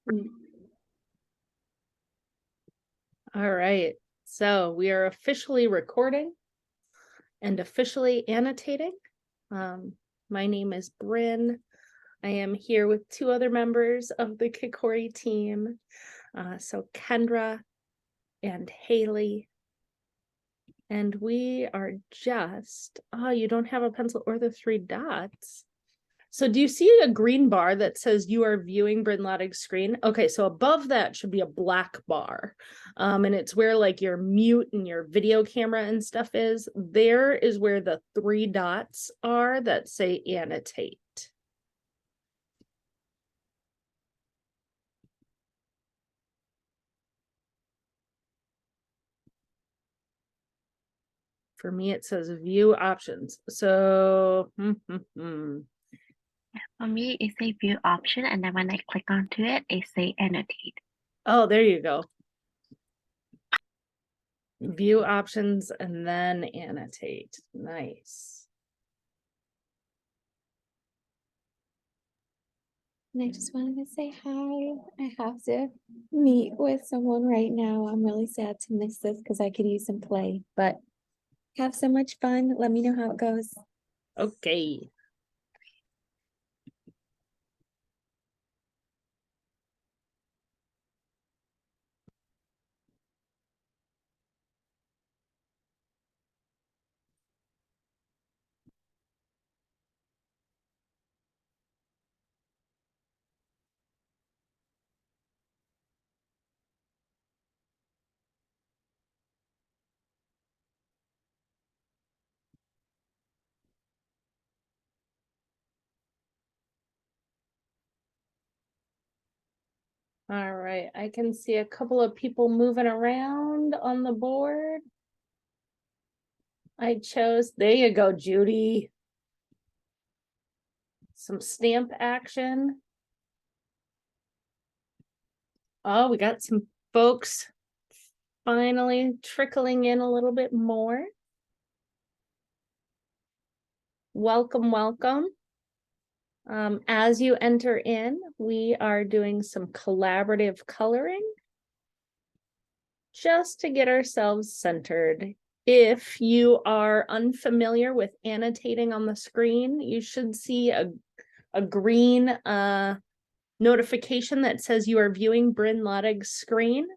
All right, so we are officially recording and officially annotating. My name is Bryn. I am here with two other members of the Kikori team. So Kendra and Haley. And we are just, oh, you don't have a pencil or the three dots. So do you see a green bar that says you are viewing Bryn Lottig's screen? Okay, so above that should be a black bar. And it's where like your mute and your video camera and stuff is. There is where the three dots are that say annotate. For me, it says view options. So, For me, it says view option, and then when I click onto it, it say annotate. oh, there you go. View options and then annotate. Nice. And I just wanted to say hi. I have to meet with someone right now. I'm really sad to miss this because I could use some play, but have so much fun. Let me know how it goes. Okay. All right, I can see a couple of people moving around on the board. I chose, there you go, Judy. Some stamp action. Oh, we got some folks finally trickling in a little bit more. Welcome, welcome. As you enter in, we are doing some collaborative coloring just to get ourselves centered. If you are unfamiliar with annotating on the screen, you should see a green notification that says you are viewing Bryn Lottig's screen.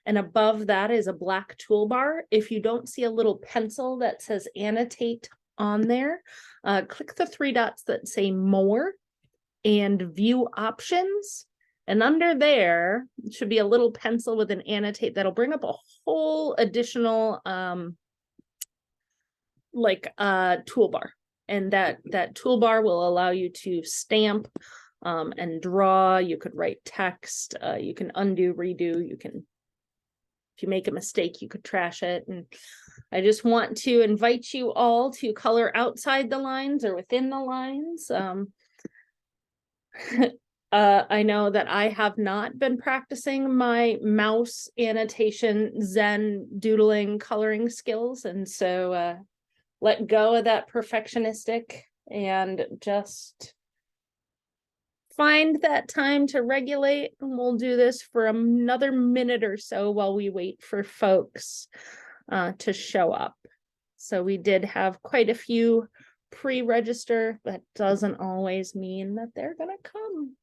And above that is a black toolbar. If you don't see a little pencil that says annotate on there, click the three dots that say more and view options. And under there should be a little pencil with an annotate that'll bring up a whole additional toolbar. And that toolbar will allow you to stamp and draw. You could write text, you can undo, redo, you can, if you make a mistake, you could trash it. And I just want to invite you all to color outside the lines or within the lines. I know that I have not been practicing my mouse annotation, Zen doodling, coloring skills. And so let go of that perfectionistic and just find that time to regulate. And we'll do this for another minute or so while we wait for folks to show up. So we did have quite a few pre-register. That doesn't always mean that they're gonna come.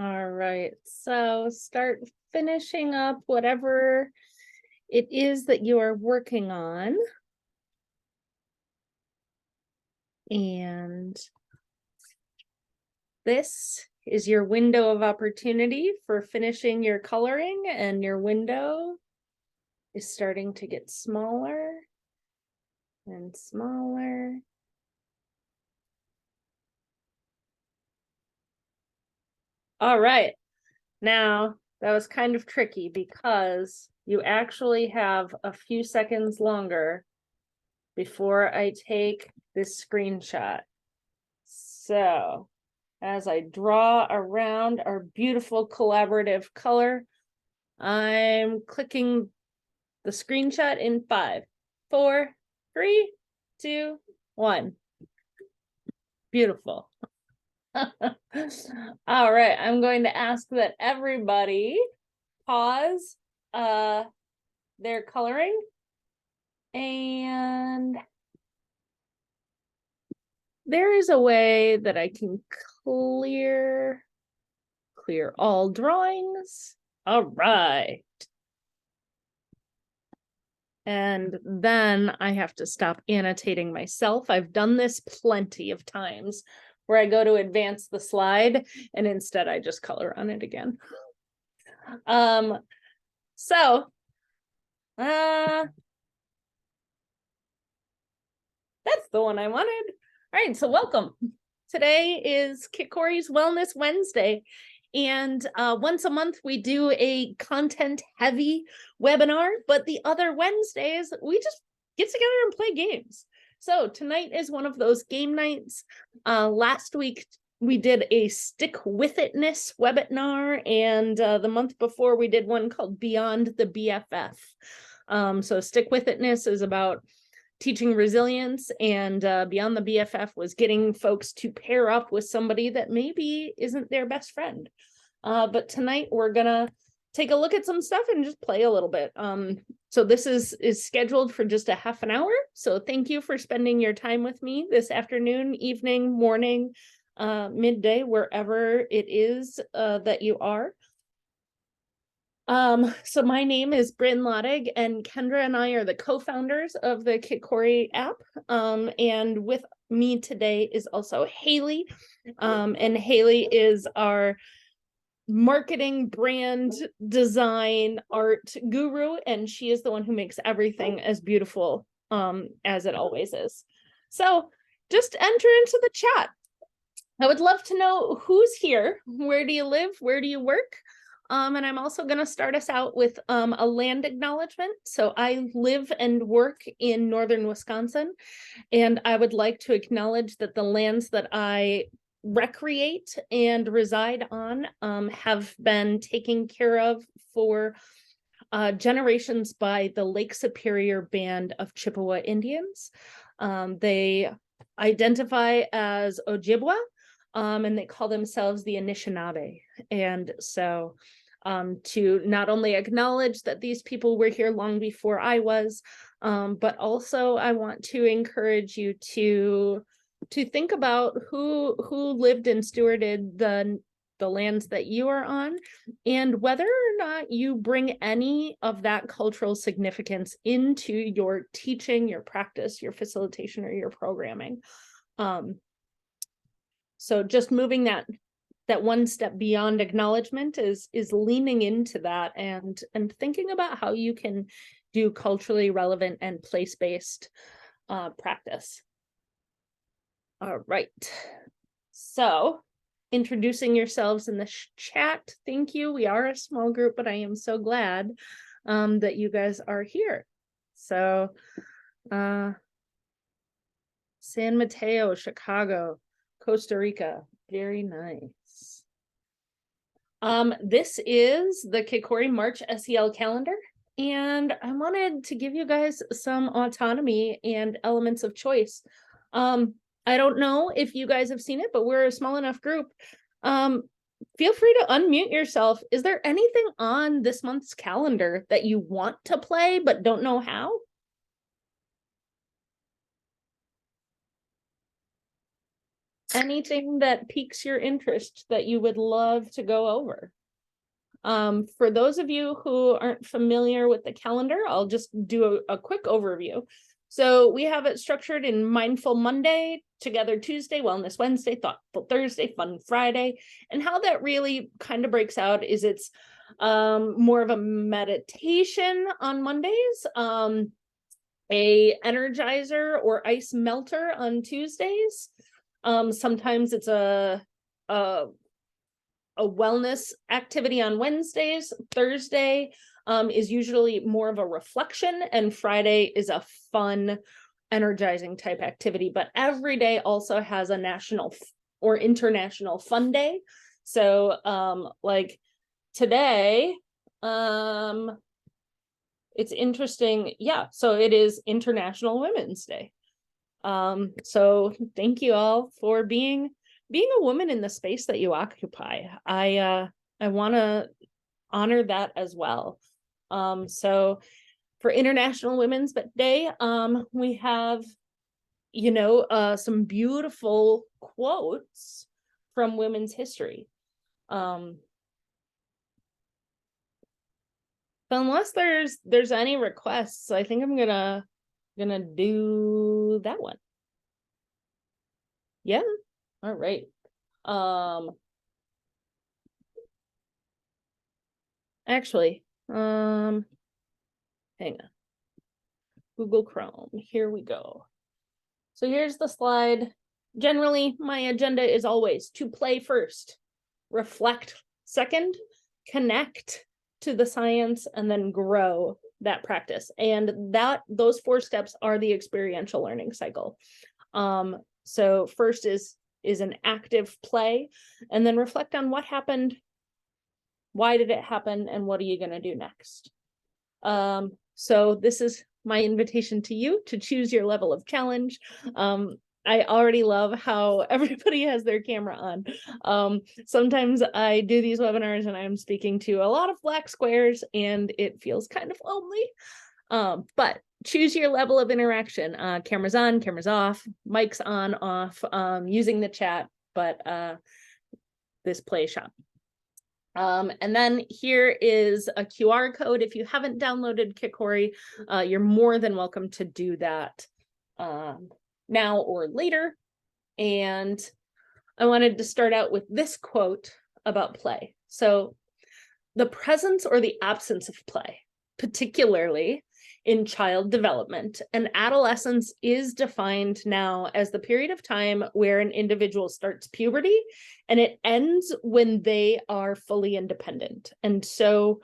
All right, so start finishing up whatever it is that you are working on. And this is your window of opportunity for finishing your coloring, and your window is starting to get smaller and smaller. All right, now that was kind of tricky because you actually have a few seconds longer before I take this screenshot. So as I draw around our beautiful collaborative color, I'm clicking the screenshot in 5, 4, 3, 2, 1. Beautiful. All right, I'm going to ask that everybody pause their coloring, and there is a way that I can clear all drawings. All right. And then I have to stop annotating myself. I've done this plenty of times where I go to advance the slide and instead I just color on it again. So that's the one I wanted. All right, so welcome. Today is Kit Corey's Wellness Wednesday. And once a month, we do a content-heavy webinar, but the other Wednesdays, we just get together and play games. So tonight is one of those game nights. Last week, we did a Stick With Itness webinar, and the month before, we did one called Beyond the BFF. So Stick With Itness is about teaching resilience, and Beyond the BFF was getting folks to pair up with somebody that maybe isn't their best friend. But tonight we're gonna take a look at some stuff and just play a little bit. So this is scheduled for just a half an hour. So thank you for spending your time with me this afternoon, evening, morning, midday, wherever it is that you are. So my name is Bryn Lottig, and Kendra and I are the co-founders of the Kit Corey app. And with me today is also Haley. And Haley is our marketing, brand, design, art guru, and she is the one who makes everything as beautiful as it always is. So just enter into the chat. I would love to know who's here. Where do you live? Where do you work? And I'm also going to start us out with a land acknowledgement. So I live and work in northern Wisconsin, and I would like to acknowledge that the lands that I recreate and reside on have been taken care of for generations by the Lake Superior Band of Chippewa Indians. They identify as Ojibwa, and they call themselves the Anishinaabe. And so to not only acknowledge that these people were here long before I was, but also I want to encourage you to think about who lived and stewarded the lands that you are on, and whether or not you bring any of that cultural significance into your teaching, your practice, your facilitation, or your programming. So just moving that one step beyond acknowledgement is leaning into that and thinking about how you can do culturally relevant and place-based practice. All right, so introducing yourselves in the chat. Thank you. We are a small group, but I am so glad that you guys are here. So San Mateo, Chicago, Costa Rica, very nice. This is the Kit Corey March SEL calendar, and I wanted to give you guys some autonomy and elements of choice. I don't know if you guys have seen it, but we're a small enough group. Feel free to unmute yourself. Is there anything on this month's calendar that you want to play but don't know how? anything that piques your interest that you would love to go over? For those of you who aren't familiar with the calendar, I'll just do a quick overview. So we have it structured in Mindful Monday, Together Tuesday, Wellness Wednesday, Thoughtful Thursday, Fun Friday. And how that really kind of breaks out is it's more of a meditation on Mondays, a energizer or ice melter on Tuesdays. Sometimes it's a wellness activity on Wednesdays. Thursday is usually more of a reflection, and Friday is a fun, energizing type activity. But every day also has a national or international fun day. So like today, it's interesting. Yeah, so it is International Women's Day. So thank you all for being a woman in the space that you occupy. I want to honor that as well. So for International Women's Day, we have, some beautiful quotes from women's history. But unless there's any requests, I think I'm gonna do that one. Yeah. All right. Actually, hang on. Google Chrome. Here we go. So here's the slide. Generally, my agenda is always to play first, reflect second, connect to the science, and then grow that practice. And those 4 steps are the experiential learning cycle. So first is an active play, and then reflect on what happened, why did it happen, and what are you going to do next? So this is my invitation to you to choose your level of challenge. I already love how everybody has their camera on. Sometimes I do these webinars and I'm speaking to a lot of black squares and it feels kind of lonely. But choose your level of interaction. Cameras on, cameras off, mics on, off, using the chat, but this PLAYshop. And then here is a QR code. If you haven't downloaded Kikori, you're more than welcome to do that now or later. And I wanted to start out with this quote about play. So the presence or the absence of play, particularly in child development and adolescence, is defined now as the period of time where an individual starts puberty and it ends when they are fully independent. And so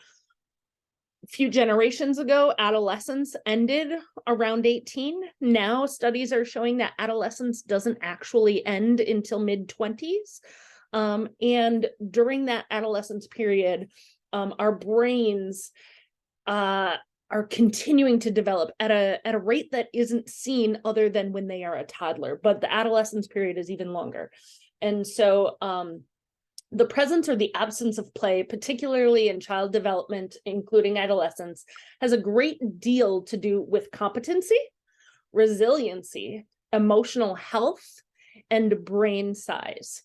a few generations ago, adolescence ended around 18. Now studies are showing that adolescence doesn't actually end until mid-20s. And during that adolescence period, our brains are continuing to develop at a rate that isn't seen other than when they are a toddler, but the adolescence period is even longer. And so the presence or the absence of play, particularly in child development, including adolescence, has a great deal to do with competency, resiliency, emotional health, and brain size.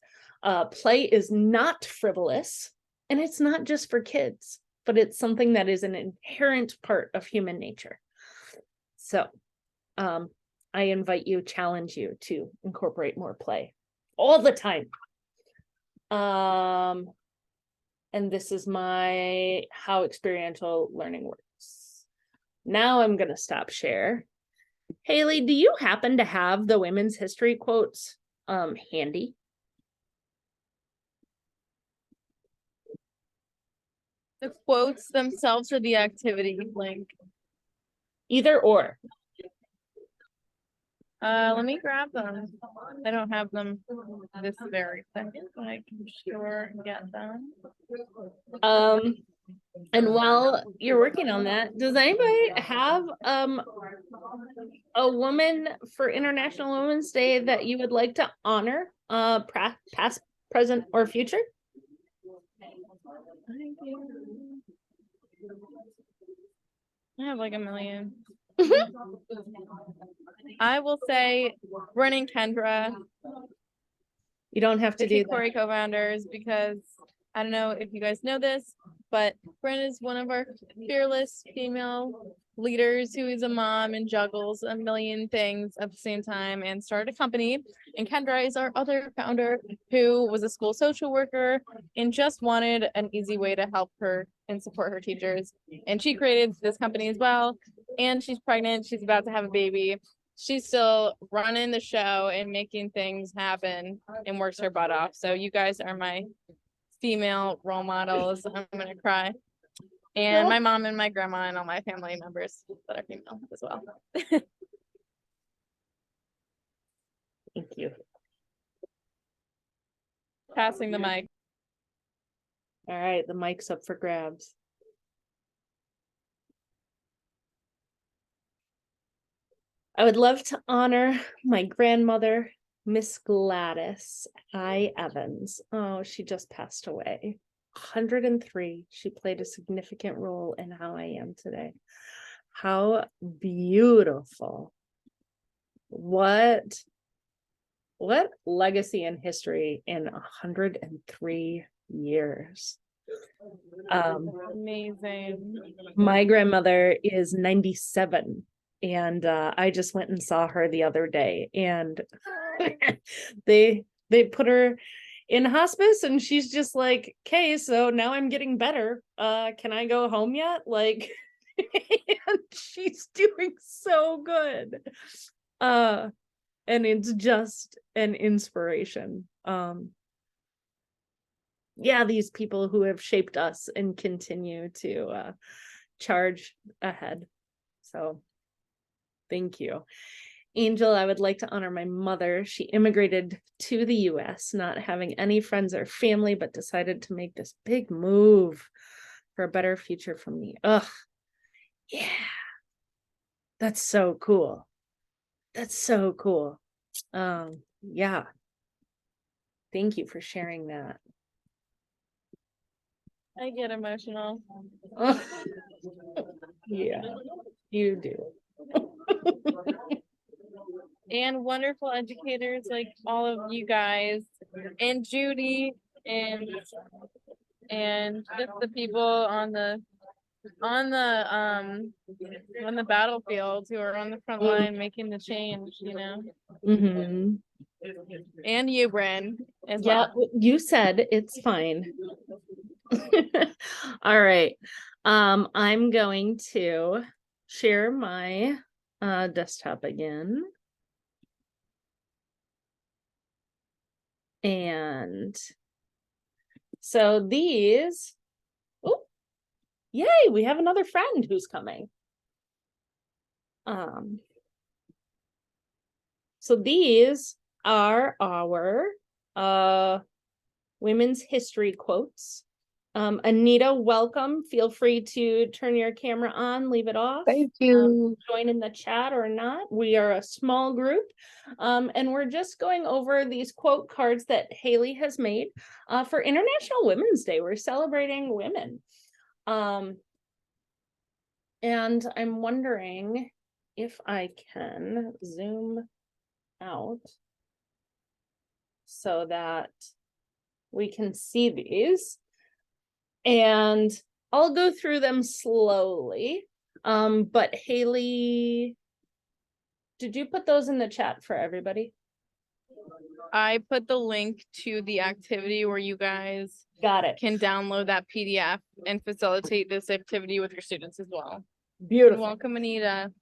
Play is not frivolous, and it's not just for kids, but it's something that is an inherent part of human nature. So I invite you, challenge you to incorporate more play all the time. And this is my how experiential learning works. Now I'm going to stop share. Haley, do you happen to have the women's history quotes handy? The quotes themselves or the activity link? Either or. Let me grab them. I don't have them this very second, but I can sure get them. And while you're working on that, does anybody have a woman for International Women's Day that you would like to honor, past, present, or future? I have like a million. I will say Bren and Kendra. You don't have to the do that. Kikori co-founders, because I don't know if you guys know this, but Bryn is one of our fearless female leaders who is a mom and juggles a million things at the same time and started a company. And Kendra is our other founder who was a school social worker and just wanted an easy way to help her and support her teachers. And she created this company as well. And she's pregnant. She's about to have a baby. She's still running the show and making things happen and works her butt off. So you guys are my female role models. I'm gonna cry. And my mom and my grandma and all my family members that are female as well. Thank you. Passing the mic. All right, the mic's up for grabs. I would love to honor my grandmother, Miss Gladys I. Evans. Oh, she just passed away. 103. She played a significant role in how I am today. How beautiful. What legacy and history in 103 years. Amazing. My grandmother is 97, and I just went and saw her the other day, and they put her in hospice, and she's just like, okay, so now I'm getting better. Can I go home yet? Like, and she's doing so good. And it's just an inspiration. Yeah, these people who have shaped us and continue to charge ahead. So thank you. Angel, I would like to honor my mother. She immigrated to the US, not having any friends or family, but decided to make this big move for a better future for me. Ugh. Yeah. That's so cool. That's so cool. Yeah. Thank you for sharing that. I get emotional. Yeah, you do. And wonderful educators like all of you guys and Judy and just the people on the battlefield who are on the front line making the change, you know. Mm-hmm. And you, Bryn, as Yeah, well. you said it's fine. All right. I'm going to share my desktop again. And so these, oh, yay, we have another friend who's coming. So these are our women's history quotes. Anita, welcome. Feel free to turn your camera on, leave it off. Thank you. Join in the chat or not. We are a small group, and we're just going over these quote cards that Haley has made for International Women's Day. We're celebrating women. And I'm wondering if I can zoom out so that we can see these. And I'll go through them slowly. But Haley, did you put those in the chat for everybody? I put the link to the activity where you guys Got it. can download that PDF and facilitate this activity with your students as well. Beautiful. Welcome, Anita.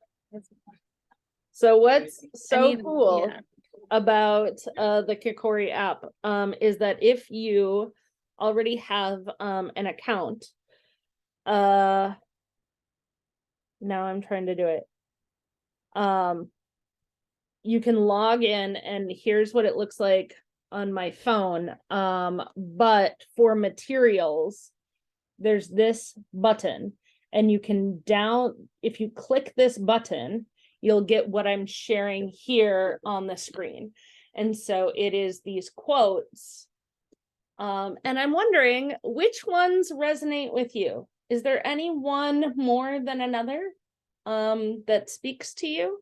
So what's so Anita, cool yeah. about the Kikori app is that if you already have an account, now I'm trying to do it. You can log in, and here's what it looks like on my phone. But for materials, there's this button, and you can if you click this button, you'll get what I'm sharing here on the screen. And so it is these quotes. And I'm wondering which ones resonate with you. Is there any one more than another that speaks to you?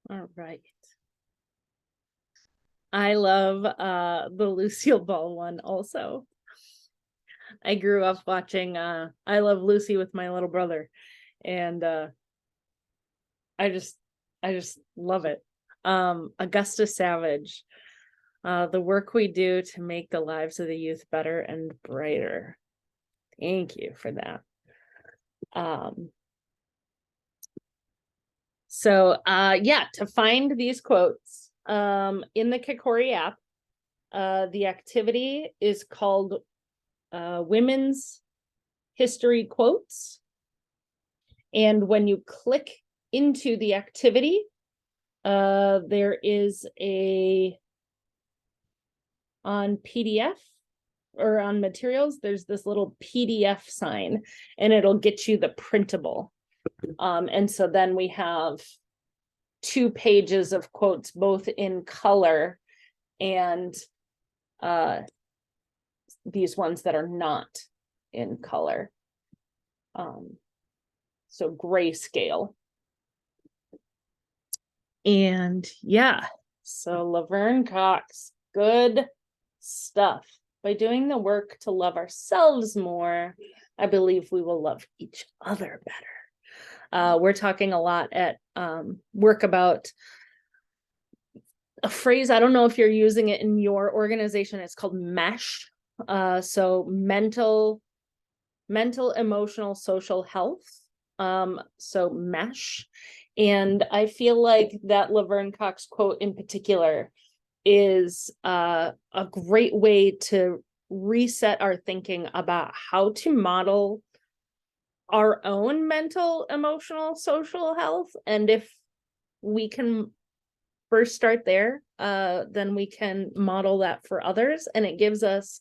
All right. I love the Lucille Ball one also. I grew up watching I Love Lucy with my little brother, and I just love it. Augusta Savage, the work we do to make the lives of the youth better and brighter. Thank you for that. So yeah, to find these quotes in the Kikori app, the activity is called Women's History Quotes. And when you click into the activity, there is on PDF or on materials, there's this little PDF sign, and it'll get you the printable. And so then we have 2 pages of quotes, both in color and these ones that are not in color. So grayscale. And yeah, so Laverne Cox, good stuff. By doing the work to love ourselves more, I believe we will love each other better. We're talking a lot at work about a phrase. I don't know if you're using it in your organization. It's called MESH. So mental, emotional, social health. So MESH. And I feel like that Laverne Cox quote in particular is a great way to reset our thinking about how to model our own mental, emotional, social health. And if we can first start there, then we can model that for others, and it gives us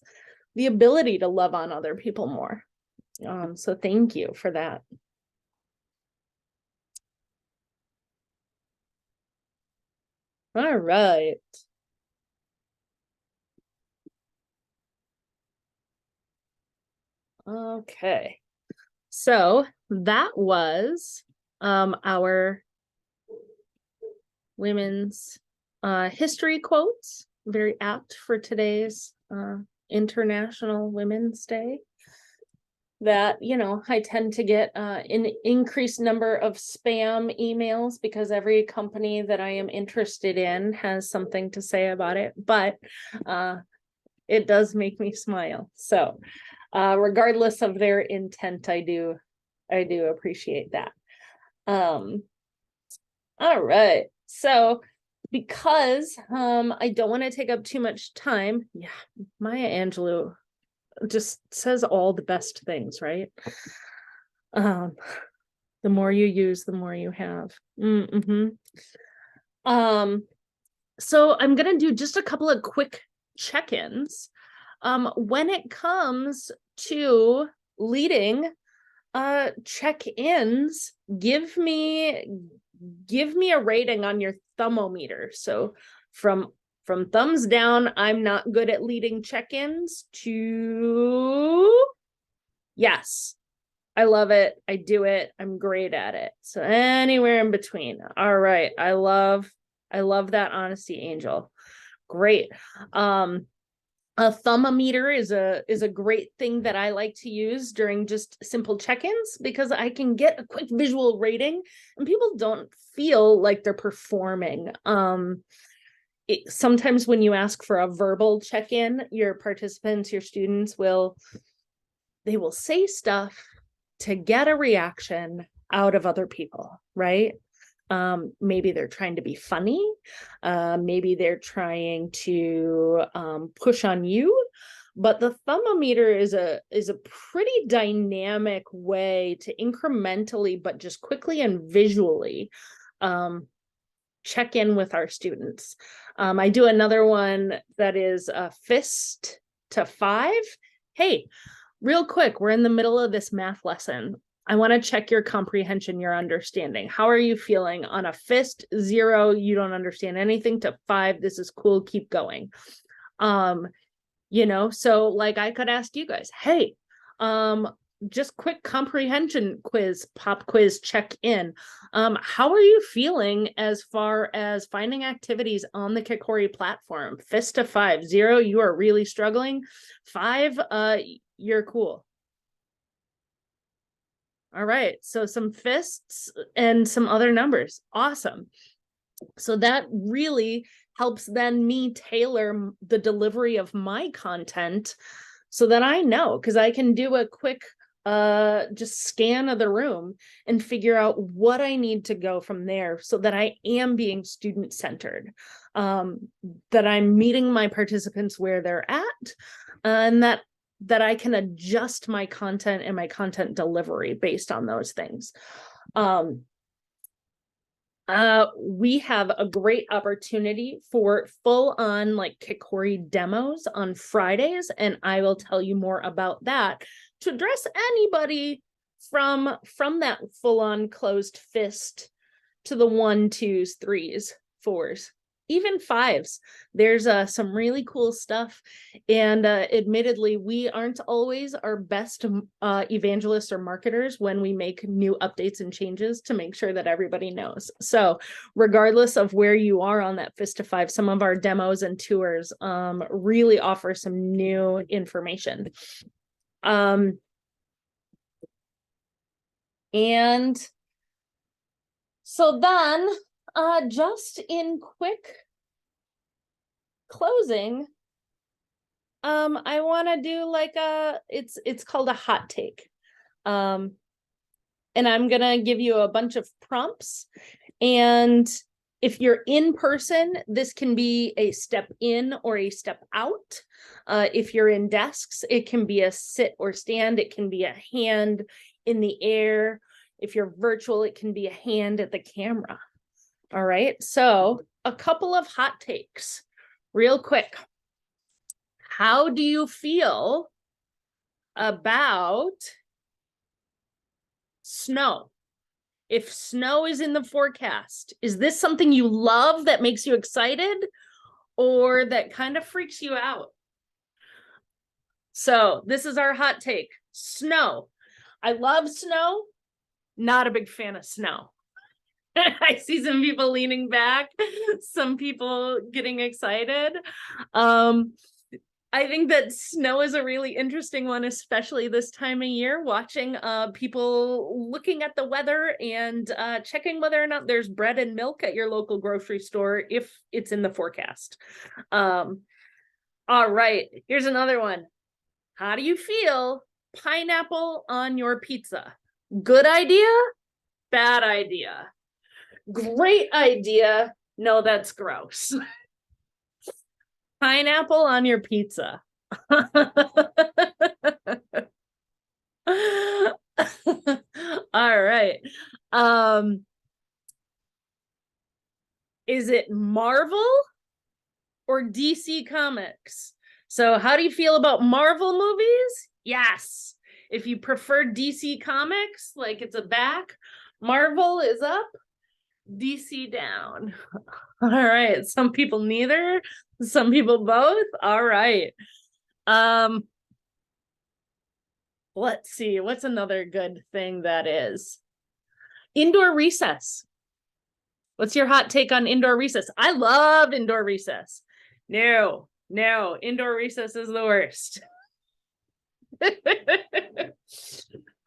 the ability to love on other people more. So thank you for that. All right. Okay. So that was our women's history quotes, very apt for today's International Women's Day. That, you know, I tend to get an increased number of spam emails because every company that I am interested in has something to say about it, but it does make me smile. So regardless of their intent, I do appreciate that. All right. So because I don't want to take up too much time. Yeah, Maya Angelou just says all the best things, right? The more you use, the more you have. So I'm gonna do just a couple of quick check-ins. When it comes to leading check-ins, give me a rating on your thumometer. So from thumbs down, I'm not good at leading check-ins, to yes, I love it, I do it, I'm great at it. So anywhere in between. All right, I love that honesty, Angel. Great. A thumometer is a great thing that I like to use during just simple check-ins, because I can get a quick visual rating and people don't feel like they're performing. Sometimes when you ask for a verbal check-in, your participants, your students will say stuff to get a reaction out of other people, right? Maybe they're trying to be funny. Maybe they're trying to push on you. But the thumometer is a pretty dynamic way to incrementally, but just quickly and visually check in with our students. I do another one that is a fist to 5. Hey, real quick, we're in the middle of this math lesson. I want to check your comprehension, your understanding. How are you feeling on a fist? 0, you don't understand anything, to 5, this is cool, keep going. You know, so like I could ask you guys, hey, just quick comprehension quiz, pop quiz check in. How are you feeling as far as finding activities on the Kikori platform? Fist to 5, 0, you are really struggling. 5, you're cool. All right, so some fists and some other numbers. Awesome. So that really helps then me tailor the delivery of my content so that I know, because I can do a quick just scan of the room and figure out what I need to go from there so that I am being student centered, that I'm meeting my participants where they're at, and that I can adjust my content and my content delivery based on those things. We have a great opportunity for full-on like Kikori demos on Fridays, and I will tell you more about that to address anybody from that full-on closed fist to the 1, 2s, 3s, 4s, even 5s. There's some really cool stuff, and admittedly, we aren't always our best evangelists or marketers when we make new updates and changes to make sure that everybody knows. So regardless of where you are on that fist to 5, some of our demos and tours really offer some new information. And so then just in quick closing, I want to do like it's called a hot take. And I'm gonna give you a bunch of prompts, and if you're in person, this can be a step in or a step out. If you're in desks, it can be a sit or stand. It can be a hand in the air. If you're virtual, it can be a hand at the camera. All right, so a couple of hot takes real quick. How do you feel about snow? If snow is in the forecast, is this something you love that makes you excited, or that kind of freaks you out? So this is our hot take. Snow. I love snow. Not a big fan of snow. I see some people leaning back, some people getting excited. I think that snow is a really interesting one, especially this time of year, watching people looking at the weather and checking whether or not there's bread and milk at your local grocery store if it's in the forecast. All right, here's another one. How do you feel? Pineapple on your pizza. Good idea? Bad idea? Great idea? No, that's gross. Pineapple on your pizza. All right. Is it Marvel or DC Comics? So how do you feel about Marvel movies? Yes. If you prefer DC Comics, like it's a back, Marvel is up, DC down. All right. Some people neither, some people both. All right. Let's see. What's another good thing that is? Indoor recess. What's your hot take on indoor recess? I love indoor recess. No, indoor recess is the worst.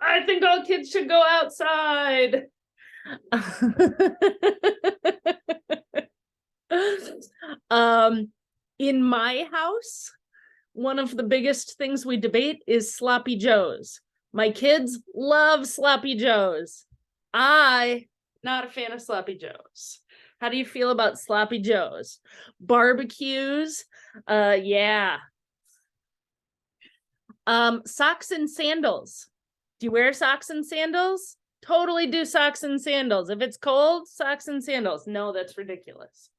I think all kids should go outside. In my house, one of the biggest things we debate is sloppy joes. My kids love sloppy joes. Not a fan of sloppy joes. How do you feel about sloppy joes? Barbecues? Yeah. Socks and sandals. Do you wear socks and sandals? Totally do socks and sandals. If it's cold, socks and sandals. No, that's ridiculous.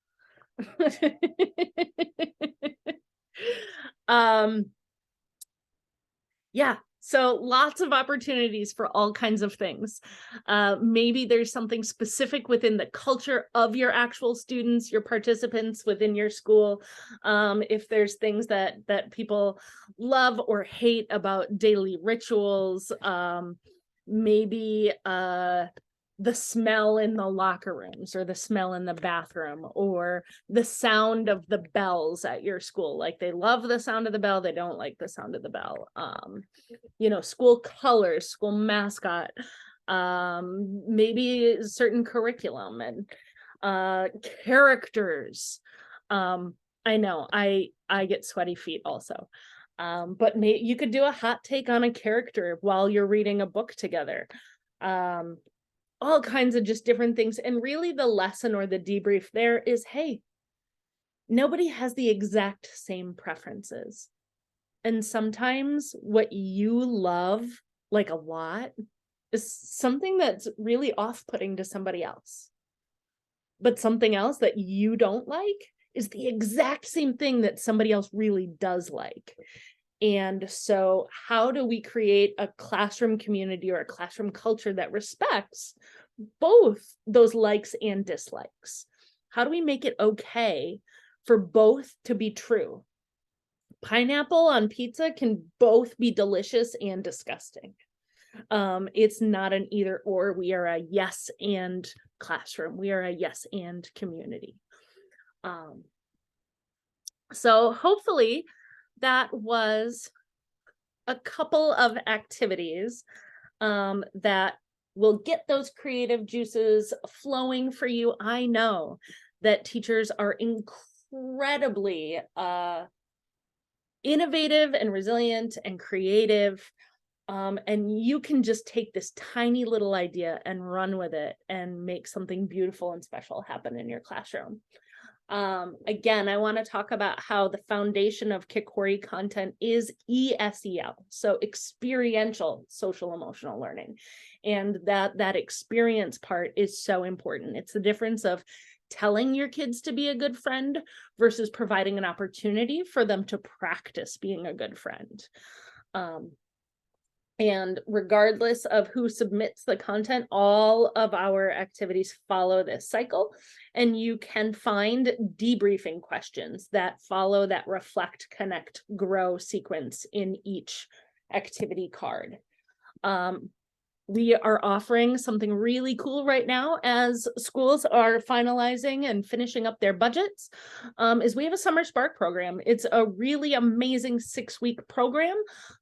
Yeah, So lots of opportunities for all kinds of things. Maybe there's something specific within the culture of your actual students, your participants within your school. If there's things that people love or hate about daily rituals, maybe the smell in the locker rooms, or the smell in the bathroom, or the sound of the bells at your school. Like, they love the sound of the bell, they don't like the sound of the bell. School colors, school mascot, maybe certain curriculum and characters. I know I get sweaty feet also. But you could do a hot take on a character while you're reading a book together. All kinds of just different things. And really the lesson or the debrief there is, hey, nobody has the exact same preferences. And sometimes what you love like a lot is something that's really off-putting to somebody else. But something else that you don't like is the exact same thing that somebody else really does like. And so how do we create a classroom community or a classroom culture that respects both those likes and dislikes? How do we make it okay for both to be true? Pineapple on pizza can both be delicious and disgusting. It's not an either or. We are a yes and classroom. We are a yes and community. So hopefully that was a couple of activities that will get those creative juices flowing for you. I know that teachers are incredibly innovative and resilient and creative. And you can just take this tiny little idea and run with it and make something beautiful and special happen in your classroom. Again, I want to talk about how the foundation of Kikori content is ESEL, so experiential social emotional learning. And that experience part is so important. It's the difference of telling your kids to be a good friend versus providing an opportunity for them to practice being a good friend. And regardless of who submits the content, all of our activities follow this cycle. And you can find debriefing questions that follow that reflect, connect, grow sequence in each activity card. We are offering something really cool right now as schools are finalizing and finishing up their budgets, is we have a Summer Spark program. It's a really amazing 6-week program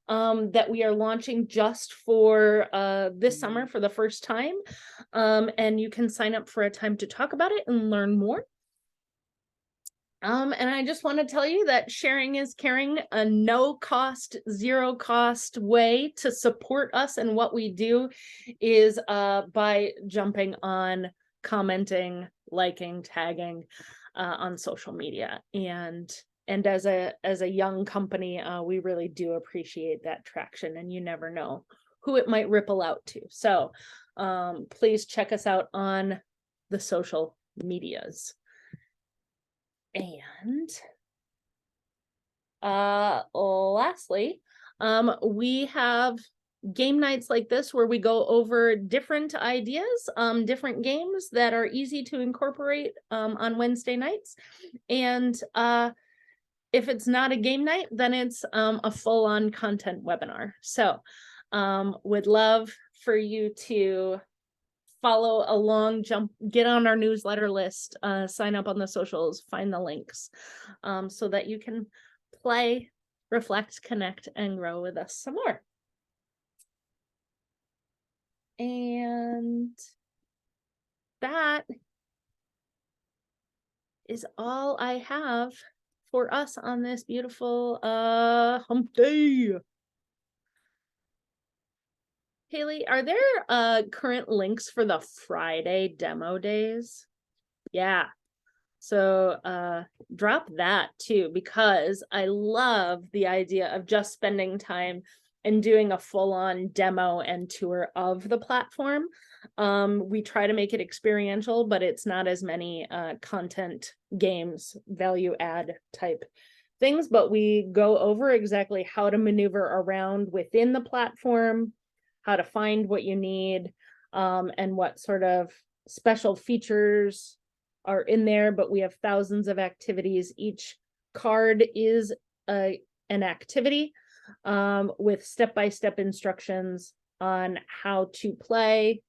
that we are launching just for this summer for the first time. And you can sign up for a time to talk about it and learn more. And I just want to tell you that sharing is caring. A no cost, zero cost way to support us and what we do is by jumping on, commenting, liking, tagging on social media. And as a young company, we really do appreciate that traction, and you never know who it might ripple out to. So please check us out on the social medias. And lastly, we have game nights like this where we go over different ideas, different games that are easy to incorporate on Wednesday nights. And if it's not a game night, then it's a full-on content webinar. So would love for you to follow along, get on our newsletter list, sign up on the socials, find the links, so that you can play, reflect, connect, and grow with us some more. And that is all I have for us on this beautiful hump day. Haley, are there current links for the Friday demo days? Yeah. So drop that too, because I love the idea of just spending time and doing a full-on demo and tour of the platform. We try to make it experiential, but it's not as many content games, value add type things, but we go over exactly how to maneuver around within the platform, how to find what you need, and what sort of special features are in there. But we have thousands of activities. Each card is an activity with step-by-step instructions on how to play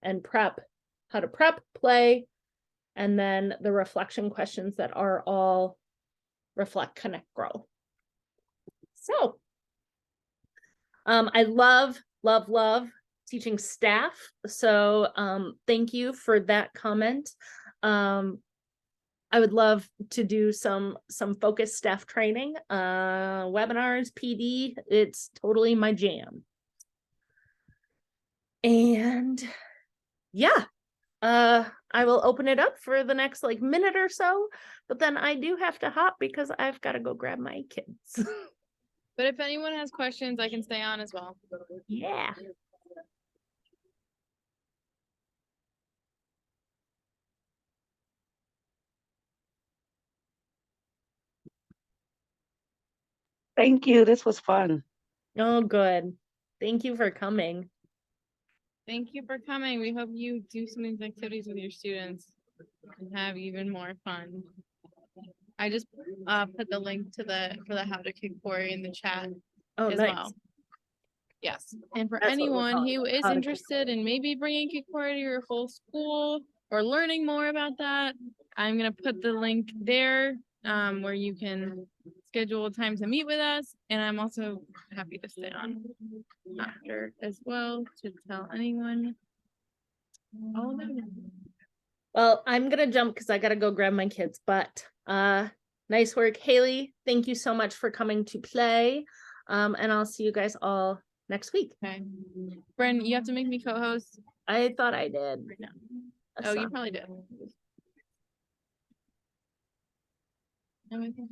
and prep, how to prep, play, and then the reflection questions that are all reflect, connect, grow. So I love teaching staff. So thank you for that comment. I would love to do some focused staff training, webinars, PD. It's totally my jam. And yeah, I will open it up for the next like minute or so, but then I do have to hop because I've got to go grab my kids. But if anyone has questions, I can stay on as well. Yeah. Thank you. This was fun. Oh, good. Thank you for coming. Thank you for coming. We hope you do some of these activities with your students and have even more fun. I just put the link to for the how to kick quarry in the chat Oh, as nice. well. Yes, and for That's what we're anyone calling who it, is how to kick interested in maybe bringing kick quarry to your whole school or learning more about that, I'm gonna put the link there where you can schedule a time to meet with us, and I'm also happy to stay on after as well to tell anyone all about it. Well, I'm gonna jump because I gotta go grab my kids, but nice work, Haley. Thank you so much for coming to play. And I'll see you guys all next week. Okay, Bren, you have to make me co-host. I thought I did. Right now. Oh, you probably did. No, I think